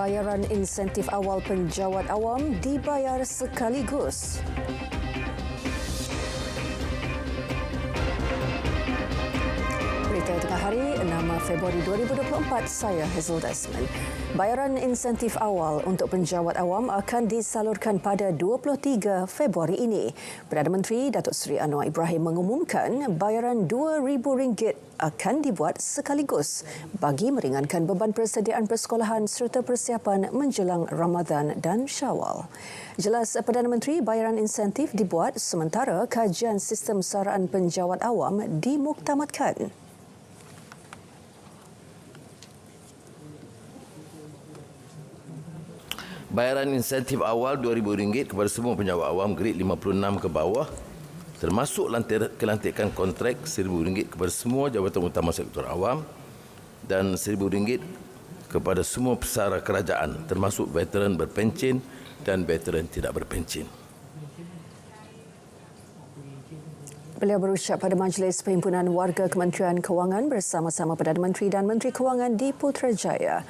bayaran insentif awal penjawat awam dibayar sekaligus. Berita tengah hari 6 Februari 2024, saya Hazel Desmond. Bayaran insentif awal untuk penjawat awam akan disalurkan pada 23 Februari ini. Perdana Menteri Datuk Seri Anwar Ibrahim mengumumkan bayaran RM2,000 akan dibuat sekaligus bagi meringankan beban persediaan persekolahan serta persiapan menjelang Ramadan dan Syawal. Jelas Perdana Menteri, bayaran insentif dibuat sementara kajian sistem saraan penjawat awam dimuktamadkan. Bayaran insentif awal RM2,000 kepada semua penjawat awam grade 56 ke bawah, termasuk kelantikan kontrak RM1,000 kepada semua jabatan utama sektor awam dan RM1,000 kepada semua pesara kerajaan, termasuk veteran berpencen dan veteran tidak berpencen. Beliau berucap pada Majlis Perhimpunan Warga Kementerian Kewangan bersama-sama Perdana Menteri dan Menteri Kewangan di Putrajaya.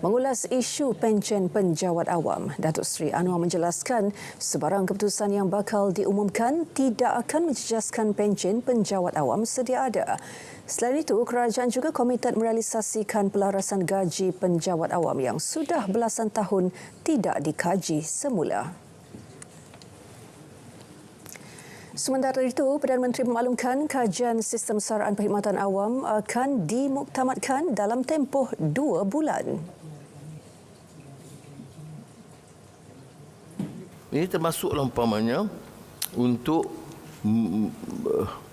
Mengulas isu pencen penjawat awam, Datuk Seri Anwar menjelaskan sebarang keputusan yang bakal diumumkan tidak akan menjejaskan pencen penjawat awam sedia ada. Selain itu, kerajaan juga komited merealisasikan pelarasan gaji penjawat awam yang sudah belasan tahun tidak dikaji semula. Sementara itu, Perdana Menteri memaklumkan kajian sistem saraan perkhidmatan awam akan dimuktamadkan dalam tempoh 2 bulan. Ini termasuklah umpamanya untuk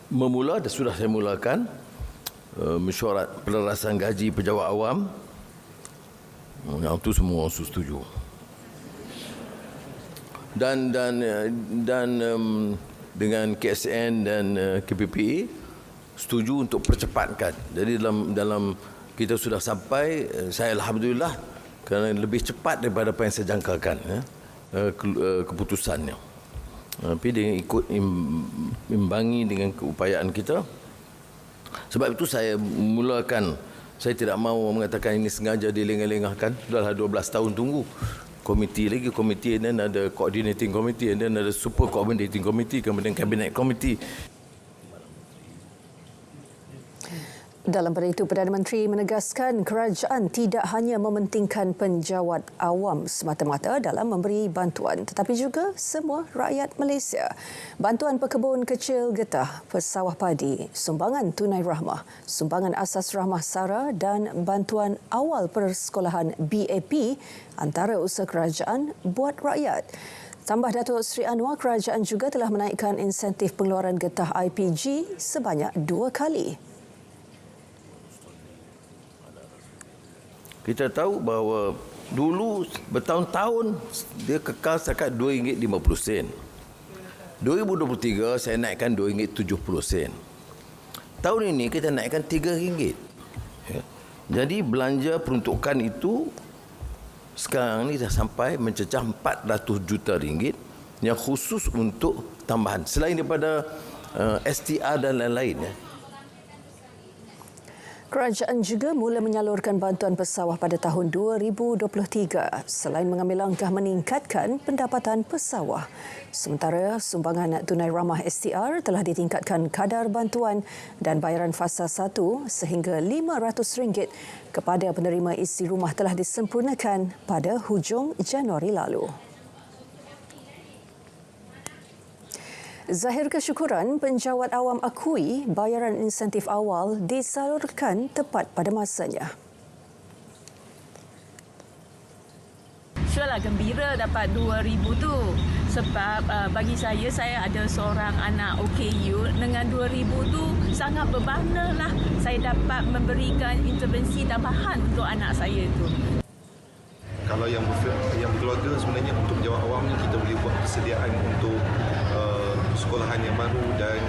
memula, dan sudah saya mulakan, mesyuarat pelarasan gaji pejabat awam. Yang itu semua orang setuju. Dan dengan KSN dan KPPA setuju untuk percepatkan. Jadi dalam kita sudah sampai, saya alhamdulillah kerana lebih cepat daripada apa yang saya jangkakan keputusannya. Tapi dia ikut imbangi dengan keupayaan kita. Sebab itu saya mulakan, saya tidak mahu mengatakan ini sengaja dilengah-lengahkan. Sudahlah 12 tahun tunggu. Komiti, dan ada coordinating committee, dan ada super coordinating committee, kemudian cabinet committee. Dalam pada itu, Perdana Menteri menegaskan kerajaan tidak hanya mementingkan penjawat awam semata-mata dalam memberi bantuan, tetapi juga semua rakyat Malaysia. Bantuan pekebun kecil getah, pesawah padi, sumbangan tunai rahmah, sumbangan asas rahmah SARA dan bantuan awal persekolahan BAP antara usaha kerajaan buat rakyat. Tambah Datuk Seri Anwar, kerajaan juga telah menaikkan insentif pengeluaran getah IPG sebanyak 2 kali. Kita tahu bahawa dulu bertahun-tahun dia kekal setakat RM2.50. 2023 saya naikkan RM2.70. Tahun ini kita naikkan RM3. Ya. Jadi belanja peruntukan itu sekarang ni dah sampai mencecah RM400 juta yang khusus untuk tambahan selain daripada STR dan lain-lain. Ya. Kerajaan juga mula menyalurkan bantuan pesawah pada tahun 2023 selain mengambil langkah meningkatkan pendapatan pesawah. Sementara sumbangan tunai ramah STR telah ditingkatkan kadar bantuan dan bayaran fasa 1 sehingga RM500 kepada penerima isi rumah telah disempurnakan pada hujung Januari lalu. Zahir kesyukuran, penjawat awam akui bayaran insentif awal disalurkan tepat pada masanya. Sure lah, gembira dapat RM2,000 tu. Sebab bagi saya ada seorang anak OKU. Dengan RM2,000 tu sangat berbangga lah saya dapat memberikan intervensi tambahan untuk anak saya tu. Kalau yang berkeluarga sebenarnya untuk penjawat awam ni kita boleh buat persediaan untuk sekolahan yang baru dan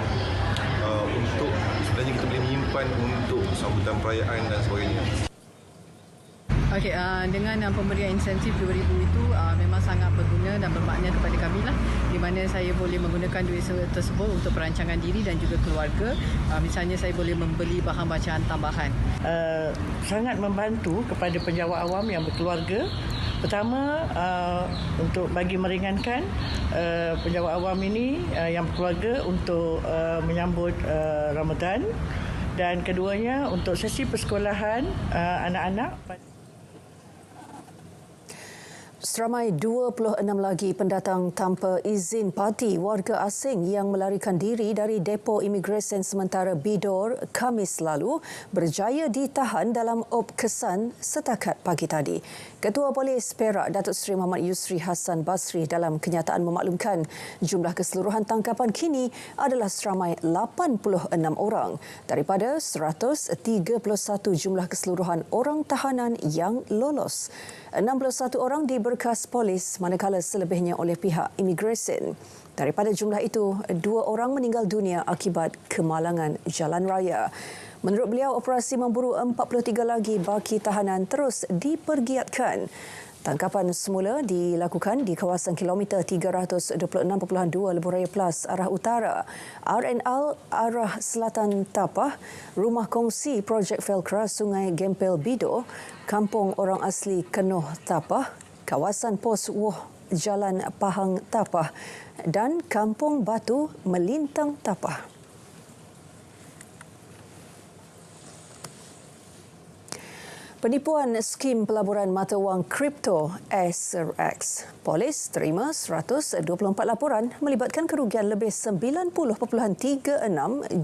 sebenarnya kita boleh menyimpan untuk sambutan perayaan dan sebagainya. Okey, dengan pemberian insentif RM2,000 itu memang sangat berguna dan bermakna kepada kami lah, di mana saya boleh menggunakan duit tersebut untuk perancangan diri dan juga keluarga. Misalnya saya boleh membeli bahan bacaan tambahan. Sangat membantu kepada penjawat awam yang berkeluarga. Pertama, untuk bagi meringankan penjawat awam ini yang berkeluarga untuk menyambut Ramadan, dan keduanya untuk sesi persekolahan anak-anak. Seramai 26 lagi pendatang tanpa izin parti warga asing yang melarikan diri dari depo imigresen sementara Bidor Khamis lalu berjaya ditahan dalam op kesan setakat pagi tadi. Ketua Polis Perak Datuk Seri Muhammad Yusri Hassan Basri dalam kenyataan memaklumkan jumlah keseluruhan tangkapan kini adalah seramai 86 orang daripada 131 jumlah keseluruhan orang tahanan yang lolos. 61 orang diberkas polis manakala selebihnya oleh pihak imigresen. Daripada jumlah itu, 2 orang meninggal dunia akibat kemalangan jalan raya. Menurut beliau, operasi memburu 43 lagi baki tahanan terus dipergiatkan. Tangkapan semula dilakukan di kawasan kilometer 326.2 Lebuh Raya Plus arah utara, RNL arah selatan Tapah, rumah kongsi projek Velcra Sungai Gempel Bido, kampung orang asli Kenoh Tapah, kawasan pos Woh Jalan Pahang Tapah dan kampung Batu Melintang Tapah. Penipuan skim pelaburan mata wang kripto SRX. Polis terima 124 laporan melibatkan kerugian lebih 90.36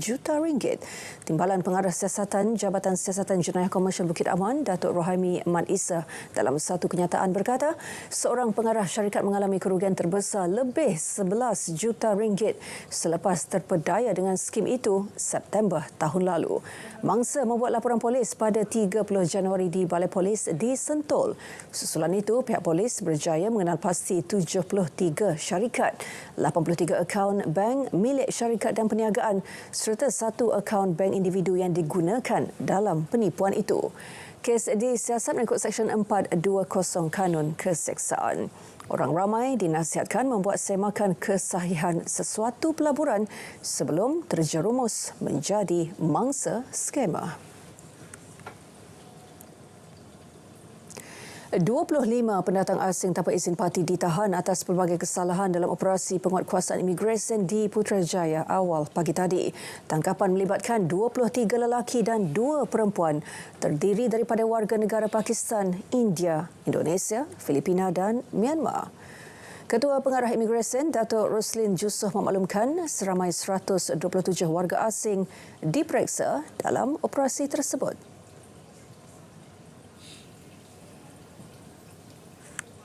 juta ringgit. Timbalan Pengarah Siasatan Jabatan Siasatan Jenayah Komersial Bukit Aman, Datuk Rohaimi Man Isa dalam satu kenyataan berkata, seorang pengarah syarikat mengalami kerugian terbesar lebih 11 juta ringgit selepas terpedaya dengan skim itu September tahun lalu. Mangsa membuat laporan polis pada 30 Januari di Balai Polis di Sentul. Susulan itu, pihak polis berjaya mengenal pasti 73 syarikat, 83 akaun bank milik syarikat dan perniagaan serta 1 akaun bank individu yang digunakan dalam penipuan itu. Kes disiasat mengikut Seksyen 420 Kanun Keseksaan. Orang ramai dinasihatkan membuat semakan kesahihan sesuatu pelaburan sebelum terjerumus menjadi mangsa skamer. 25 pendatang asing tanpa izin parti ditahan atas pelbagai kesalahan dalam operasi penguatkuasaan imigresen di Putrajaya awal pagi tadi. Tangkapan melibatkan 23 lelaki dan 2 perempuan terdiri daripada warga negara Pakistan, India, Indonesia, Filipina dan Myanmar. Ketua Pengarah Imigresen Datuk Roslin Jusoh memaklumkan seramai 127 warga asing diperiksa dalam operasi tersebut.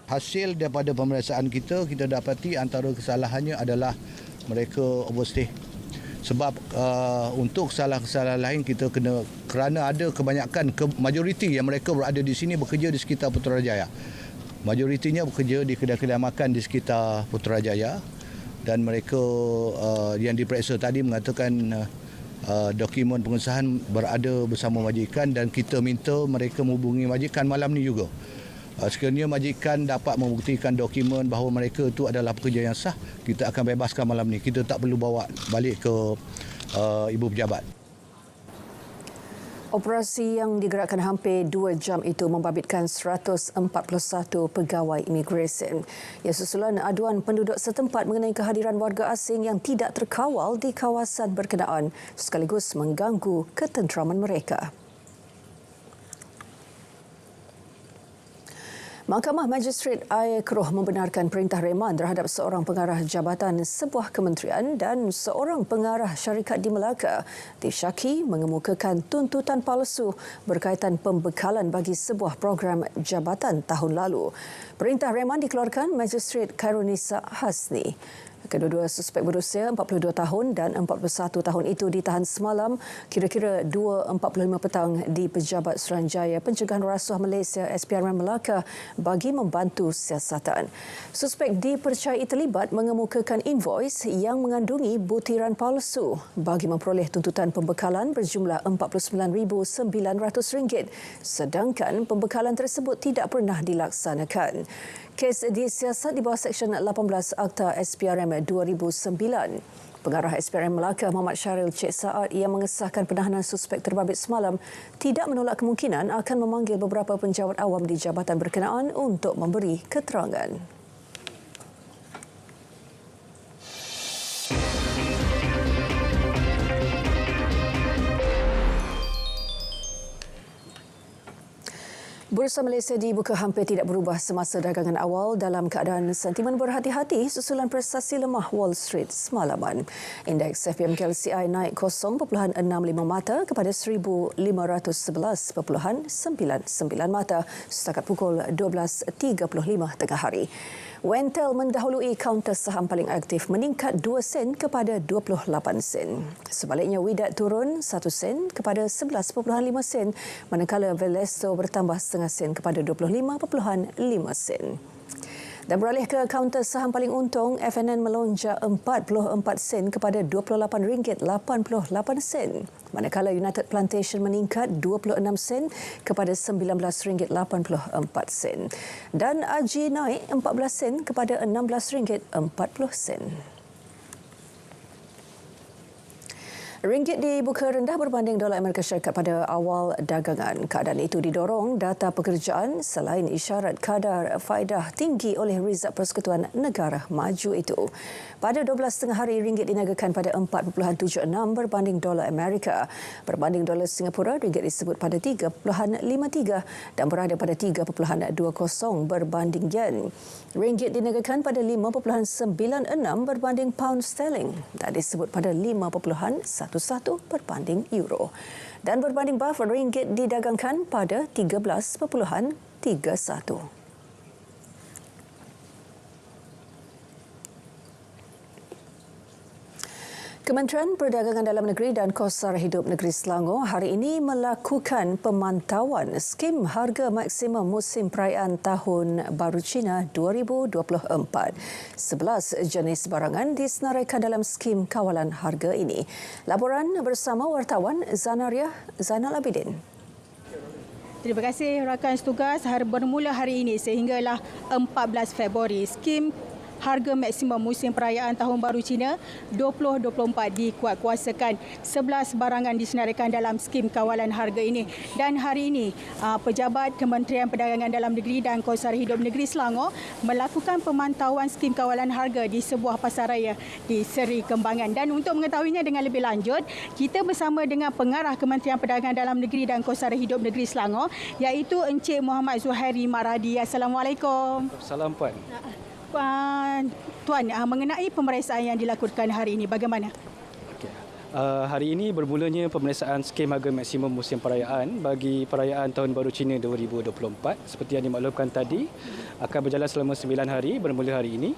Hasil daripada pemeriksaan kita dapati antara kesalahannya adalah mereka overstay. Sebab untuk kesalahan-kesalahan lain kita kerana ada kebanyakan majoriti yang mereka berada di sini bekerja di sekitar Putrajaya. Majoritinya bekerja di kedai-kedai makan di sekitar Putrajaya dan mereka yang diperiksa tadi mengatakan dokumen pengesahan berada bersama majikan dan kita minta mereka menghubungi majikan malam ni juga. Sekiranya majikan dapat membuktikan dokumen bahawa mereka itu adalah pekerja yang sah, kita akan bebaskan malam ni. Kita tak perlu bawa balik ke ibu pejabat. Operasi yang digerakkan hampir 2 jam itu membabitkan 141 pegawai imigresen. Ia susulan aduan penduduk setempat mengenai kehadiran warga asing yang tidak terkawal di kawasan berkenaan sekaligus mengganggu ketenteraman mereka. Mahkamah Magistrate Ayer Keroh membenarkan perintah reman terhadap seorang pengarah jabatan sebuah kementerian dan seorang pengarah syarikat di Melaka disyaki mengemukakan tuntutan palsu berkaitan pembekalan bagi sebuah program jabatan tahun lalu. Perintah reman dikeluarkan Magistrate Khairunisa Hasni. Kedua-dua suspek berusia 42 tahun dan 41 tahun itu ditahan semalam kira-kira 2.45 petang di Pejabat Suruhanjaya Pencegahan Rasuah Malaysia SPRM Melaka bagi membantu siasatan. Suspek dipercayai terlibat mengemukakan invoice yang mengandungi butiran palsu bagi memperoleh tuntutan pembekalan berjumlah RM49,900 sedangkan pembekalan tersebut tidak pernah dilaksanakan. Kes disiasat di bawah Seksyen 18 Akta SPRM 2009. Pengarah SPRM Melaka Muhammad Syaril Cik Saad yang mengesahkan penahanan suspek terbabit semalam tidak menolak kemungkinan akan memanggil beberapa penjawat awam di jabatan berkenaan untuk memberi keterangan. Bursa Malaysia dibuka hampir tidak berubah semasa dagangan awal dalam keadaan sentimen berhati-hati susulan prestasi lemah Wall Street semalaman. Indeks FPM-KLCI naik 0.65 mata kepada 1,511.99 mata setakat pukul 12.35 tengah hari. Wentel mendahului kaunter saham paling aktif meningkat 2 sen kepada 28 sen. Sebaliknya Widat turun 1 sen kepada 11.5 sen manakala Velesto bertambah setengah sen kepada 25.5 sen. Dan beralih ke kaunter saham paling untung, FNN melonjak 44 sen kepada RM28.88 sen. Manakala United Plantation meningkat 26 sen kepada RM19.84 sen. Dan AJ naik 14 sen kepada RM16.40. Ringgit dibuka rendah berbanding dolar Amerika Syarikat pada awal dagangan. Keadaan itu didorong data pekerjaan selain isyarat kadar faedah tinggi oleh Rizab Persekutuan Negara Maju itu. Pada 12 tengah hari, ringgit diniagakan pada 4.76 berbanding dolar Amerika. Berbanding dolar Singapura, ringgit disebut pada 3.53 dan berada pada 3.20 berbanding yen. Ringgit diniagakan pada 5.96 berbanding pound sterling dan disebut pada 5.11 berbanding euro. Dan berbanding BAF, ringgit didagangkan pada 13.31. Kementerian Perdagangan Dalam Negeri dan Kos Sara Hidup Negeri Selangor hari ini melakukan pemantauan skim harga maksimum musim perayaan Tahun Baru Cina 2024. 11 jenis barangan disenaraikan dalam skim kawalan harga ini. Laporan bersama wartawan Zanariah Zainal Abidin. Terima kasih rakan setugas. Bermula hari ini sehinggalah 14 Februari, skim harga maksimum musim perayaan Tahun Baru Cina 2024 dikuatkuasakan. 11 barangan disenaraikan dalam skim kawalan harga ini. Dan hari ini, Pejabat Kementerian Perdagangan Dalam Negeri dan Kos Sara Hidup Negeri Selangor melakukan pemantauan skim kawalan harga di sebuah pasaraya di Seri Kembangan. Dan untuk mengetahuinya dengan lebih lanjut, kita bersama dengan Pengarah Kementerian Perdagangan Dalam Negeri dan Kos Sara Hidup Negeri Selangor, iaitu Encik Muhammad Zuhairi Maradi. Assalamualaikum. Salam Puan. Tuan, mengenai pemeriksaan yang dilakukan hari ini, bagaimana? Hari ini bermulanya pemeriksaan skim harga maksimum musim perayaan bagi perayaan Tahun Baru Cina 2024. Seperti yang dimaklumkan tadi, akan berjalan selama 9 hari bermula hari ini.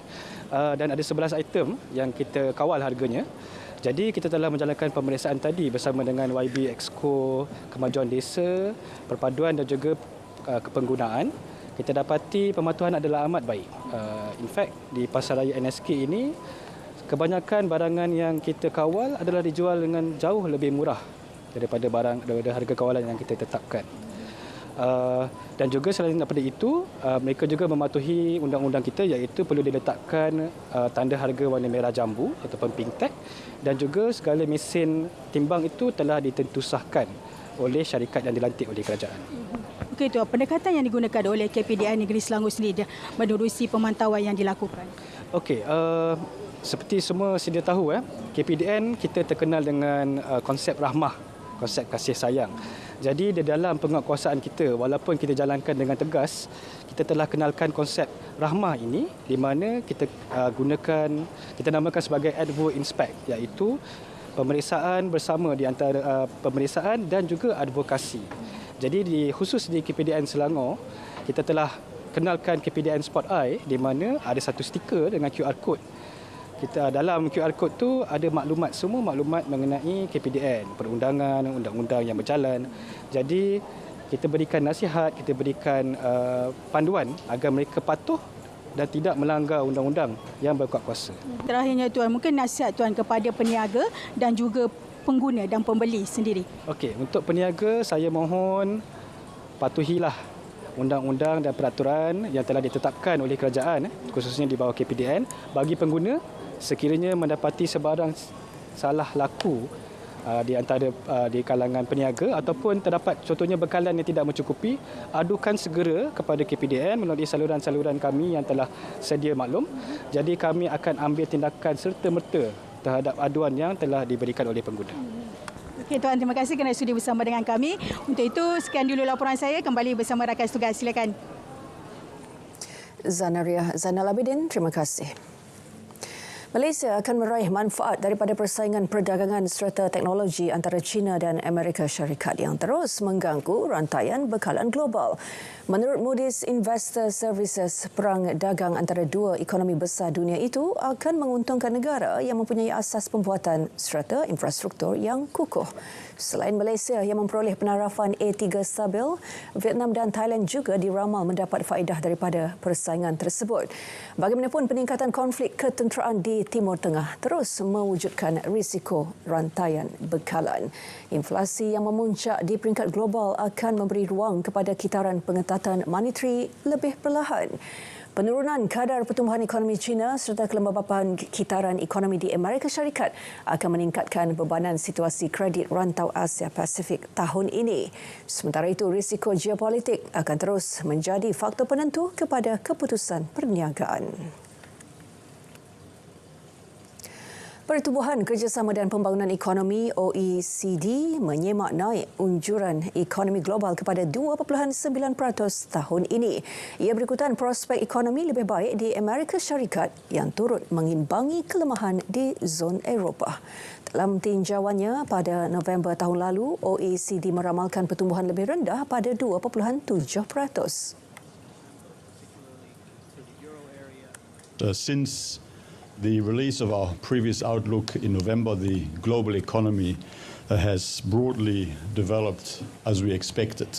Dan ada 11 item yang kita kawal harganya. Jadi kita telah menjalankan pemeriksaan tadi bersama dengan YB Exco, Kemajuan Desa, Perpaduan dan juga Kepenggunaan. Kita dapati pematuhan adalah amat baik. In fact, di pasaraya NSK ini, kebanyakan barangan yang kita kawal adalah dijual dengan jauh lebih murah daripada harga kawalan yang kita tetapkan. Dan juga selain daripada itu, mereka juga mematuhi undang-undang kita, iaitu perlu diletakkan tanda harga warna merah jambu ataupun pink tag, dan juga segala mesin timbang itu telah ditentusahkan oleh syarikat yang dilantik oleh kerajaan. Okey, Tuan, pendekatan yang digunakan oleh KPDN Negeri Selangor sendiri menerusi pemantauan yang dilakukan. Okey, seperti semua sedia tahu, KPDN kita terkenal dengan konsep rahmah, konsep kasih sayang. Jadi di dalam penguatkuasaan kita, walaupun kita jalankan dengan tegas, kita telah kenalkan konsep rahmah ini di mana kita kita namakan sebagai Advo Inspect, iaitu pemeriksaan bersama di antara pemeriksaan dan juga advokasi. Jadi khusus di KPDN Selangor, kita telah kenalkan KPDN Spot Eye di mana ada satu stiker dengan QR code kita dalam QR code tu ada semua maklumat mengenai KPDN, perundangan, undang-undang yang berjalan. Jadi kita berikan nasihat, kita berikan panduan agar mereka patuh dan tidak melanggar undang-undang yang berkuat kuasa. Terakhirnya Tuan, mungkin nasihat Tuan kepada peniaga dan juga pengguna dan pembeli sendiri. Okey, untuk peniaga saya mohon patuhilah undang-undang dan peraturan yang telah ditetapkan oleh kerajaan, khususnya di bawah KPDN. Bagi pengguna, sekiranya mendapati sebarang salah laku di kalangan peniaga ataupun terdapat contohnya bekalan yang tidak mencukupi, adukan segera kepada KPDN melalui saluran-saluran kami yang telah sedia maklum. Jadi kami akan ambil tindakan serta-merta terhadap aduan yang telah diberikan oleh pengguna. Okey Tuan, terima kasih kerana sudi bersama dengan kami. Untuk itu, sekian dulu laporan saya. Kembali bersama rakan tugas. Silakan. Zanaria Zainal Abidin, terima kasih. Malaysia akan meraih manfaat daripada persaingan perdagangan serta teknologi antara China dan Amerika Syarikat yang terus mengganggu rantaian bekalan global. Menurut Moody's Investor Services, perang dagang antara dua ekonomi besar dunia itu akan menguntungkan negara yang mempunyai asas pembuatan serta infrastruktur yang kukuh. Selain Malaysia yang memperoleh penarafan A3 stabil, Vietnam dan Thailand juga diramal mendapat faedah daripada persaingan tersebut. Bagaimanapun, peningkatan konflik ketenteraan di Timur Tengah terus mewujudkan risiko rantaian bekalan. Inflasi yang memuncak di peringkat global akan memberi ruang kepada kitaran pengetatan monetary lebih perlahan. Penurunan kadar pertumbuhan ekonomi China serta kelembapan kitaran ekonomi di Amerika Syarikat akan meningkatkan bebanan situasi kredit rantau Asia Pasifik tahun ini. Sementara itu, risiko geopolitik akan terus menjadi faktor penentu kepada keputusan perniagaan. Pertubuhan Kerjasama dan Pembangunan Ekonomi OECD menyemak naik unjuran ekonomi global kepada 2.9% tahun ini. Ia berikutan prospek ekonomi lebih baik di Amerika Syarikat yang turut mengimbangi kelemahan di zon Eropah. Dalam tinjauannya pada November tahun lalu, OECD meramalkan pertumbuhan lebih rendah pada 2.7%. Since the release of our previous outlook in November, the global economy has broadly developed as we expected.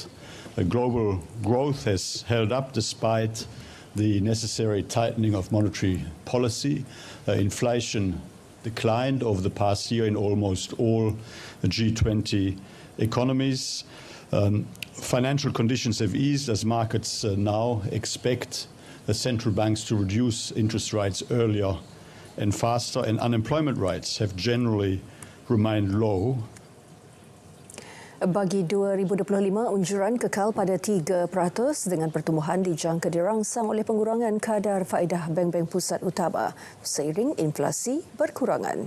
Global growth has held up despite the necessary tightening of monetary policy. Inflation declined over the past year in almost all the G20 economies. Financial conditions have eased as markets now expect the central banks to reduce interest rates earlier and faster, and unemployment rates have generally remained low. Bagi 2025, unjuran kekal pada 3% dengan pertumbuhan dijangka dirangsang oleh pengurangan kadar faedah bank-bank pusat utama seiring inflasi berkurangan.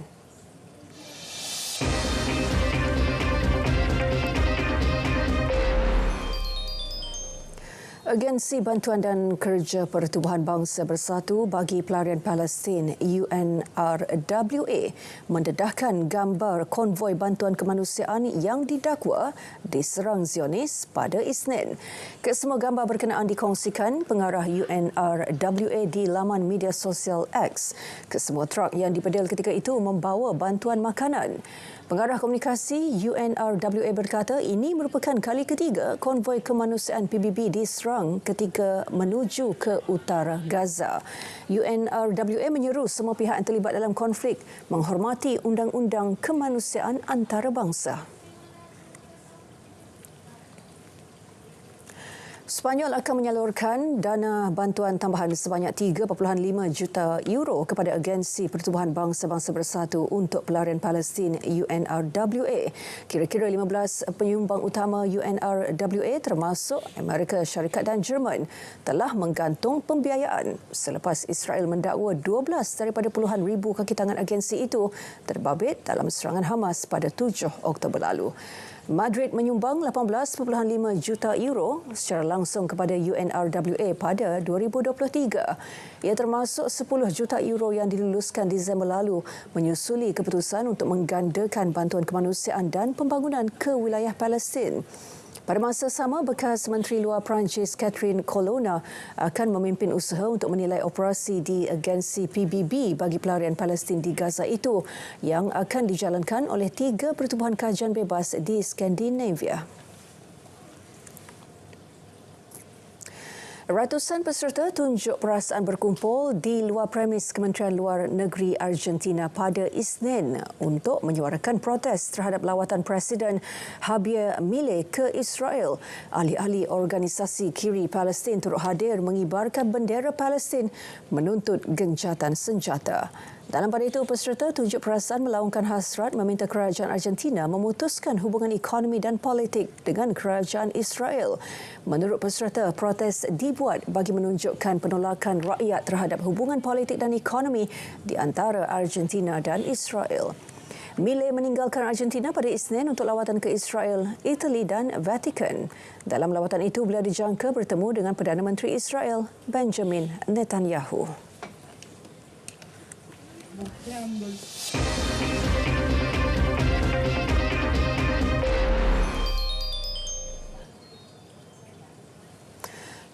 Agensi Bantuan dan Kerja Pertubuhan Bangsa Bersatu bagi Pelarian Palestin UNRWA mendedahkan gambar konvoi bantuan kemanusiaan yang didakwa diserang Zionis pada Isnin. Kesemua gambar berkenaan dikongsikan pengarah UNRWA di laman media sosial X. Kesemua truk yang dipedal ketika itu membawa bantuan makanan. Pengarah komunikasi UNRWA berkata ini merupakan kali ketiga konvoi kemanusiaan PBB diserang ketika menuju ke utara Gaza. UNRWA menyeru semua pihak yang terlibat dalam konflik menghormati undang-undang kemanusiaan antarabangsa. Sepanyol akan menyalurkan dana bantuan tambahan sebanyak 3.5 juta euro kepada Agensi Pertubuhan Bangsa-Bangsa Bersatu untuk Pelarian Palestin UNRWA. Kira-kira 15 penyumbang utama UNRWA termasuk Amerika Syarikat dan Jerman telah menggantung pembiayaan selepas Israel mendakwa 12 daripada puluhan ribu kaki tangan agensi itu terbabit dalam serangan Hamas pada 7 Oktober lalu. Madrid menyumbang 18.5 juta euro secara langsung kepada UNRWA pada 2023. Ia termasuk 10 juta euro yang diluluskan Disember lalu menyusuli keputusan untuk menggandakan bantuan kemanusiaan dan pembangunan ke wilayah Palestin. Pada masa sama, bekas Menteri Luar Perancis Catherine Colonna akan memimpin usaha untuk menilai operasi di agensi PBB bagi pelarian Palestin di Gaza itu yang akan dijalankan oleh 3 pertubuhan kajian bebas di Skandinavia. Ratusan peserta tunjuk perasaan berkumpul di luar premis Kementerian Luar Negeri Argentina pada Isnin untuk menyuarakan protes terhadap lawatan Presiden Javier Milei ke Israel. Ahli-ahli organisasi kiri Palestin turut hadir mengibarkan bendera Palestin menuntut gencatan senjata. Dalam pada itu, peserta tunjuk perasaan melaungkan hasrat meminta kerajaan Argentina memutuskan hubungan ekonomi dan politik dengan kerajaan Israel. Menurut peserta, protes dibuat bagi menunjukkan penolakan rakyat terhadap hubungan politik dan ekonomi di antara Argentina dan Israel. Milei meninggalkan Argentina pada Isnin untuk lawatan ke Israel, Itali dan Vatikan. Dalam lawatan itu, beliau dijangka bertemu dengan Perdana Menteri Israel, Benjamin Netanyahu.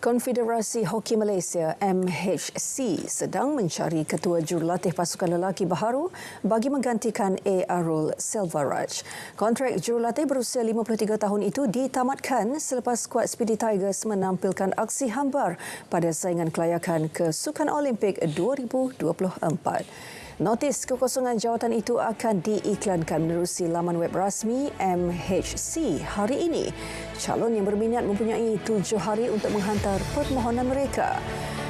Konfederasi Hoki Malaysia MHC sedang mencari ketua jurulatih pasukan lelaki baharu bagi menggantikan A. Arul Selvaraj. Kontrak jurulatih berusia 53 tahun itu ditamatkan selepas skuad Speedy Tigers menampilkan aksi hambar pada saingan kelayakan ke Sukan Olimpik 2024. Notis kekosongan jawatan itu akan diiklankan menerusi laman web rasmi MHC hari ini. Calon yang berminat mempunyai 7 hari untuk menghantar permohonan mereka.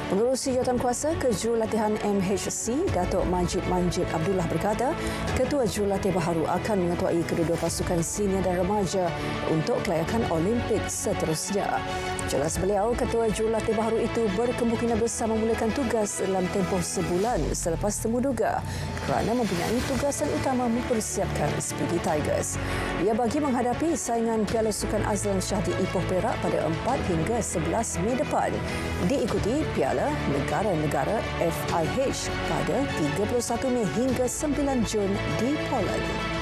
Pengerusi jawatan kuasa ke jurulatihan MHC, Datuk Majid Manjid Abdullah berkata, ketua jurulatih baharu akan mengetuai kedua-dua pasukan senior dan remaja untuk kelayakan Olimpik seterusnya. Jelas beliau, ketua jurulatih baharu itu berkemungkinan besar memulakan tugas dalam tempoh sebulan selepas temuduga kerana mempunyai tugasan utama mempersiapkan Speedy Tigers. Ia bagi menghadapi saingan Piala Sukan Azlan Shah di Ipoh Perak pada 4 hingga 11 Mei depan. Diikuti Piala Negara-Negara FIH pada 31 Mei hingga 9 Jun di Poland.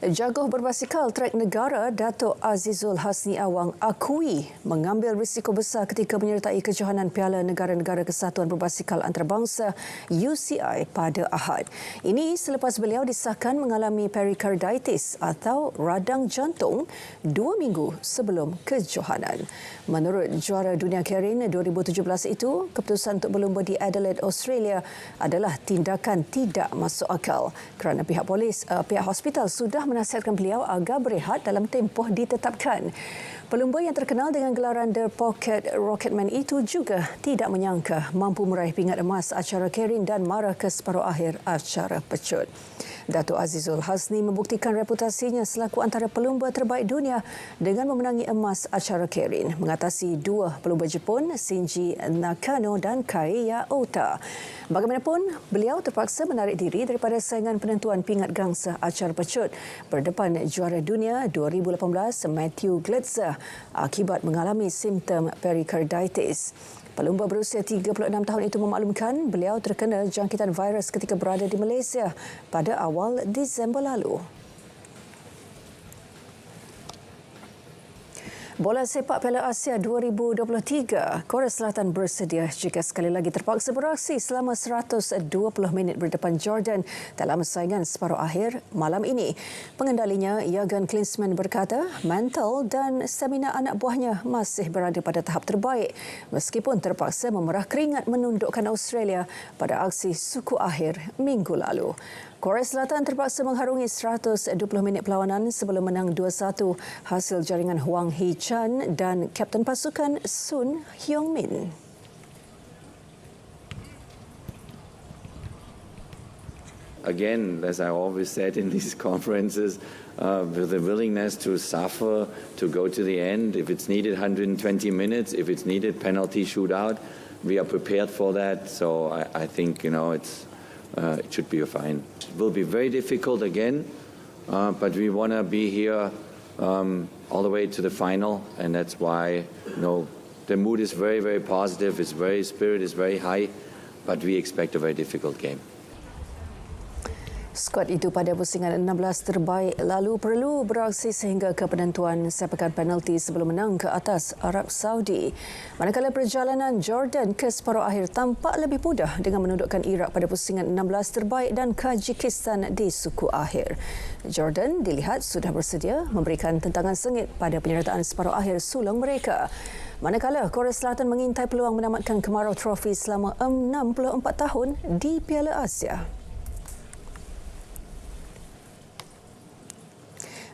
Jaguh berbasikal trek negara Datuk Azizul Hasni Awang akui mengambil risiko besar ketika menyertai kejohanan Piala Negara-Negara Kesatuan Berbasikal Antarabangsa UCI pada Ahad. Ini selepas beliau disahkan mengalami perikarditis atau radang jantung 2 minggu sebelum kejohanan. Menurut juara dunia Kerin 2017 itu, keputusan untuk berlumba di Adelaide, Australia adalah tindakan tidak masuk akal kerana pihak hospital sudah menasihatkan beliau agar berehat dalam tempoh ditetapkan. Pelumba yang terkenal dengan gelaran The Pocket Rocketman itu juga tidak menyangka mampu meraih pingat emas acara Kerin dan mara ke separuh akhir acara pecut. Datuk Azizul Hasni membuktikan reputasinya selaku antara pelumba terbaik dunia dengan memenangi emas acara Kerin, mengatasi 2 pelumba Jepun, Shinji Nakano dan Keiya Ota. Bagaimanapun, beliau terpaksa menarik diri daripada saingan penentuan pingat gangsa acara pecut berdepan juara dunia 2018 Matthew Gletzer akibat mengalami simptom perikarditis. Pelumba berusia 36 tahun itu memaklumkan beliau terkena jangkitan virus ketika berada di Malaysia pada awal Disember lalu. Bola sepak Piala Asia 2023, Korea Selatan bersedia jika sekali lagi terpaksa beraksi selama 120 minit berdepan Jordan dalam saingan separuh akhir malam ini. Pengendalinya, Jurgen Klinsmann berkata, mental dan stamina anak buahnya masih berada pada tahap terbaik meskipun terpaksa memerah keringat menundukkan Australia pada aksi suku akhir minggu lalu. Korea Selatan terpaksa mengharungi 120 minit perlawanan sebelum menang 2-1 hasil jaringan Hwang Hee-chan dan kapten pasukan Sun Heung-min. Again, as I always said in these conferences, with the willingness to suffer, to go to the end, if it's needed 120 minutes, if it's needed penalty shootout, we are prepared for that. So I think, it should be fine. It will be very difficult again, but we want to be here all the way to the final, and that's why the mood is very, very positive. Spirit is very high, but we expect a very difficult game. Skuad itu pada pusingan 16 terbaik lalu perlu beraksi sehingga ke penentuan sepakan penalti sebelum menang ke atas Arab Saudi. Manakala perjalanan Jordan ke separuh akhir tampak lebih mudah dengan menundukkan Iraq pada pusingan 16 terbaik dan Kajikistan di suku akhir. Jordan dilihat sudah bersedia memberikan tentangan sengit pada penyertaan separuh akhir sulung mereka. Manakala Korea Selatan mengintai peluang menamatkan kemarau trofi selama 64 tahun di Piala Asia.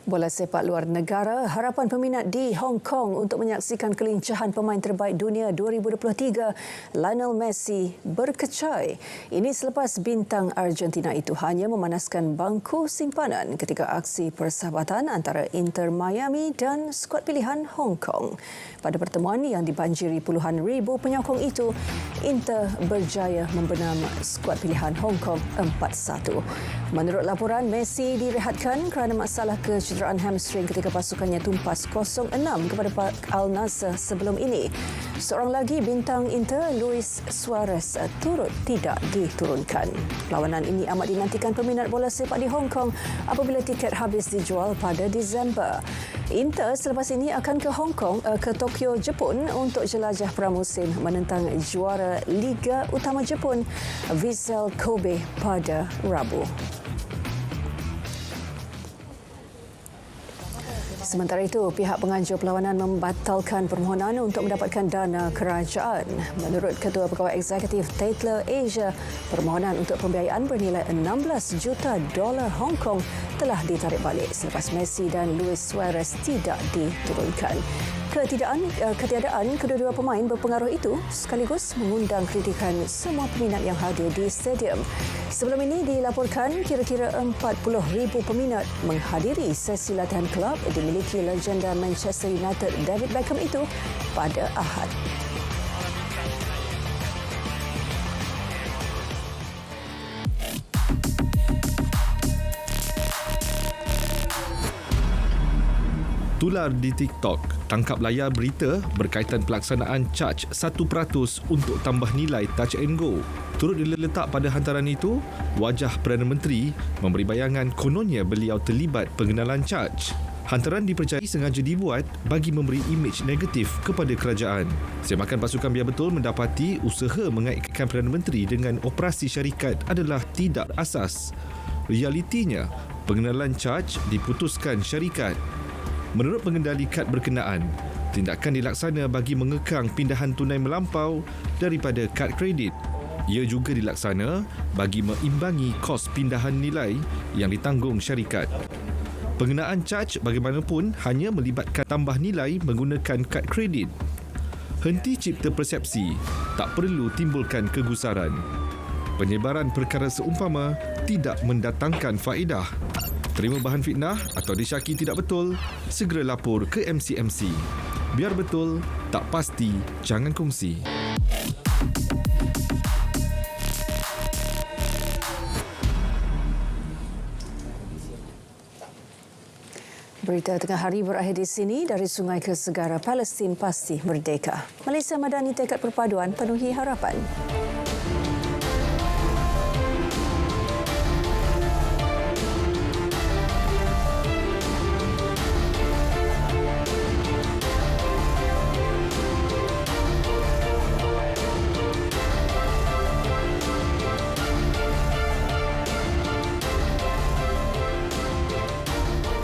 Bola sepak luar negara, harapan peminat di Hong Kong untuk menyaksikan kelincahan pemain terbaik dunia 2023 Lionel Messi berkecai. Ini selepas bintang Argentina itu hanya memanaskan bangku simpanan ketika aksi persahabatan antara Inter Miami dan skuad pilihan Hong Kong. Pada pertemuan yang dibanjiri puluhan ribu penyokong itu, Inter berjaya membenam skuad pilihan Hong Kong 4-1. Menurut laporan, Messi direhatkan kerana masalah kecederaan hamstring ketika pasukannya tumpas 0-6 kepada Al Nassr sebelum ini. Seorang lagi bintang Inter, Luis Suarez, turut tidak diturunkan. Perlawanan ini amat dinantikan peminat bola sepak di Hong Kong apabila tiket habis dijual pada Disember. Inter selepas ini akan ke Hong Kong, ke Tokyo, Jepun untuk jelajah pramusim menentang juara Liga Utama Jepun, Vissel Kobe pada Rabu. Sementara itu, pihak pengajuh perlawanan membatalkan permohonan untuk mendapatkan dana kerajaan. Menurut Ketua Pegawai Eksekutif Tatler Asia, permohonan untuk pembiayaan bernilai $16 juta Hong Kong telah ditarik balik selepas Messi dan Luis Suarez tidak diturunkan. Ketiadaan kedua-dua pemain berpengaruh itu sekaligus mengundang kritikan semua peminat yang hadir di stadium. Sebelum ini dilaporkan kira-kira 40,000 peminat menghadiri sesi latihan kelab dimiliki legenda Manchester United David Beckham itu pada Ahad. Tular di TikTok, tangkap layar berita berkaitan pelaksanaan charge 1% untuk tambah nilai Touch and Go. Turut diletak pada hantaran itu, wajah Perdana Menteri memberi bayangan kononnya beliau terlibat pengenalan charge. Hantaran dipercayai sengaja dibuat bagi memberi imej negatif kepada kerajaan. Semakan pasukan biar betul mendapati usaha mengaitkan Perdana Menteri dengan operasi syarikat adalah tidak asas. Realitinya, pengenalan charge diputuskan syarikat. Menurut pengendali kad berkenaan, tindakan dilaksana bagi mengekang pindahan tunai melampau daripada kad kredit. Ia juga dilaksana bagi meimbangi kos pindahan nilai yang ditanggung syarikat. Pengenaan charge bagaimanapun hanya melibatkan tambah nilai menggunakan kad kredit. Henti cipta persepsi, tak perlu timbulkan kegusaran. Penyebaran perkara seumpama tidak mendatangkan faedah. Terima bahan fitnah atau disyaki tidak betul, segera lapor ke MCMC. Biar betul, tak pasti, jangan kongsi. Berita tengah hari berakhir di sini. Dari sungai ke segara, Palestin pasti merdeka. Malaysia Madani tekad perpaduan penuhi harapan.